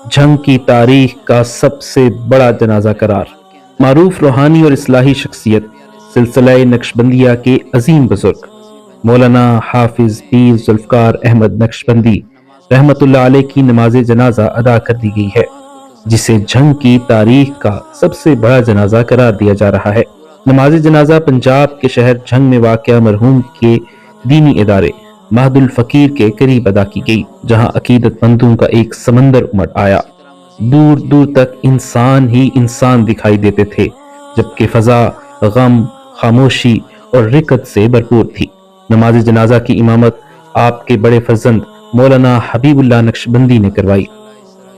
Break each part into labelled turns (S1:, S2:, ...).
S1: جنگ کی تاریخ کا سب سے بڑا جنازہ قرار۔ معروف روحانی اور اصلاحی شخصیت، سلسلہ نقشبندیہ کے عظیم بزرگ مولانا حافظ پیر ذوالفقار احمد نقشبندی رحمت اللہ علیہ کی نماز جنازہ ادا کر دی گئی ہے، جسے جنگ کی تاریخ کا سب سے بڑا جنازہ قرار دیا جا رہا ہے۔ نماز جنازہ پنجاب کے شہر جھنگ میں واقع مرحوم کے دینی ادارے مہد الفقیر کے قریب ادا کی گئی، جہاں عقیدت مندوں کا ایک سمندر امڑ آیا۔ دور دور تک انسان ہی انسان دکھائی دیتے تھے، جبکہ فضا غم، خاموشی اور رکت سے بھرپور تھی۔ نماز جنازہ کی امامت آپ کے بڑے فرزند مولانا حبیب اللہ نقشبندی نے کروائی۔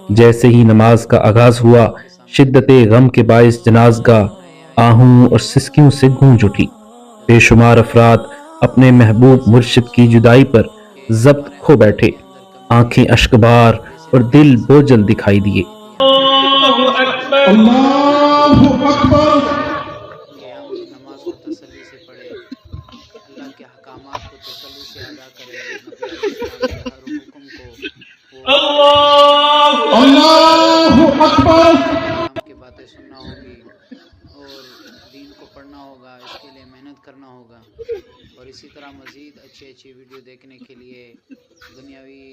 S1: جیسے ہی نماز کا آغاز ہوا، شدت غم کے باعث جنازگاہ آہوں اور سسکیوں سے گونج اٹھی۔ بے شمار افراد اپنے محبوب مرشد کی جدائی پر ضبط کھو بیٹھے، آنکھیں اشکبار اور دل بوجھل دکھائی دیے۔
S2: اللہ اکبر،
S3: اللہ اکبر۔
S2: کہ ہم نماز کو تسلی سے پڑھیں، اللہ کے احکامات کو تسلی سے ادا کریں، نبی علیہ السلام کے ہر حکم کو
S3: اللہ اکبر۔
S2: اسلام کی باتیں سننا ہوگی اور دین کو پڑھنا ہوگا، اس کے لیے محنت کرنا ہوگا، اور اسی طرح مزید اچھی ویڈیو دیکھنے کے لیے دنیاوی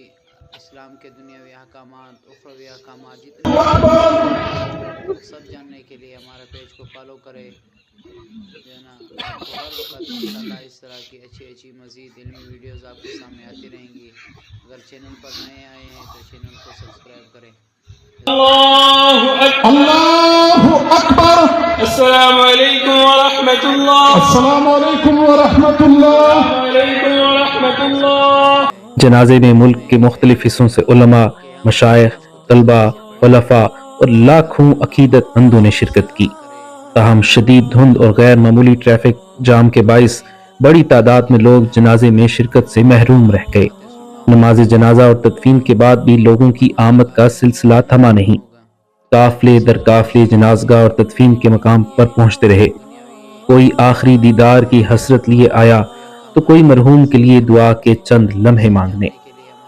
S2: اسلام کے دنیاوی احکامات، اخروی احکامات جتنے وہ سب جاننے کے لیے ہمارے پیج کو فالو کرے، جو ہے نا، آپ کو ہر وقت انشاءاللہ اس طرح کی اچھی مزید علمی ویڈیوز آپ کے سامنے آتی رہیں گی۔ اگر چینل پر نئے آئے ہیں تو چینل کو سبسکرائب کریں۔
S4: اللہ اکبر،
S3: اللہ اکبر۔
S4: السلام علیکم ورحمۃ اللہ،
S3: السلام علیکم ورحمۃ اللہ۔
S4: السلام علیکم ورحمۃ اللہ۔
S1: جنازے میں ملک کے مختلف حصوں سے علماء، مشائخ، طلباء، خلفاء اور لاکھوں عقیدت مندوں نے شرکت کی۔ تاہم شدید دھند اور غیر معمولی ٹریفک جام کے باعث بڑی تعداد میں لوگ جنازے میں شرکت سے محروم رہ گئے۔ نماز جنازہ اور تدفین کے بعد بھی لوگوں کی آمد کا سلسلہ تھما نہیں۔ قافلے در قافلے جنازگاہ اور تدفین کے مقام پر پہنچتے رہے۔ کوئی آخری دیدار کی حسرت لیے آیا تو کوئی مرحوم کے لیے دعا کے چند لمحے مانگنے۔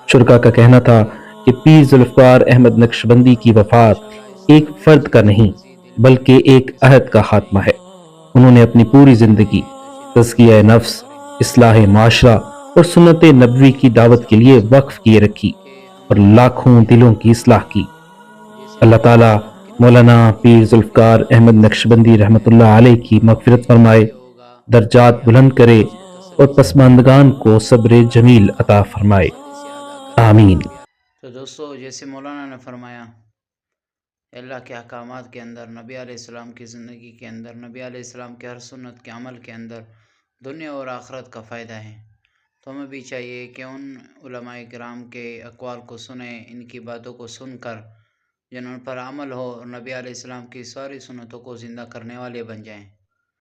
S1: شرکا کا کہنا تھا کہ پیر ذوالفقار احمد نقشبندی کی وفات ایک فرد کا نہیں بلکہ ایک عہد کا خاتمہ ہے۔ انہوں نے اپنی پوری زندگی تزکیہ نفس، اصلاح معاشرہ اور سنت نبوی کی دعوت کے لیے وقف کیے رکھی اور لاکھوں دلوں کی اصلاح کی۔ اللہ تعالیٰ مولانا پیر ذوالفقار احمد نقشبندی رحمت اللہ علیہ کی مغفرت فرمائے، درجات بلند کرے اور پسماندگان کو صبر جمیل عطا فرمائے، آمین۔
S2: تو دوستو، جیسے مولانا نے فرمایا، اللہ کے احکامات کے اندر، نبی علیہ السلام کی زندگی کے اندر، نبی علیہ السلام کے ہر سنت کے عمل کے اندر دنیا اور آخرت کا فائدہ ہے۔ تو ہمیں بھی چاہیے کہ ان علماء کرام کے اقوال کو سنیں، ان کی باتوں کو سن کر جن ان پر عمل ہو اور نبی علیہ السلام کی ساری سنتوں کو زندہ کرنے والے بن جائیں۔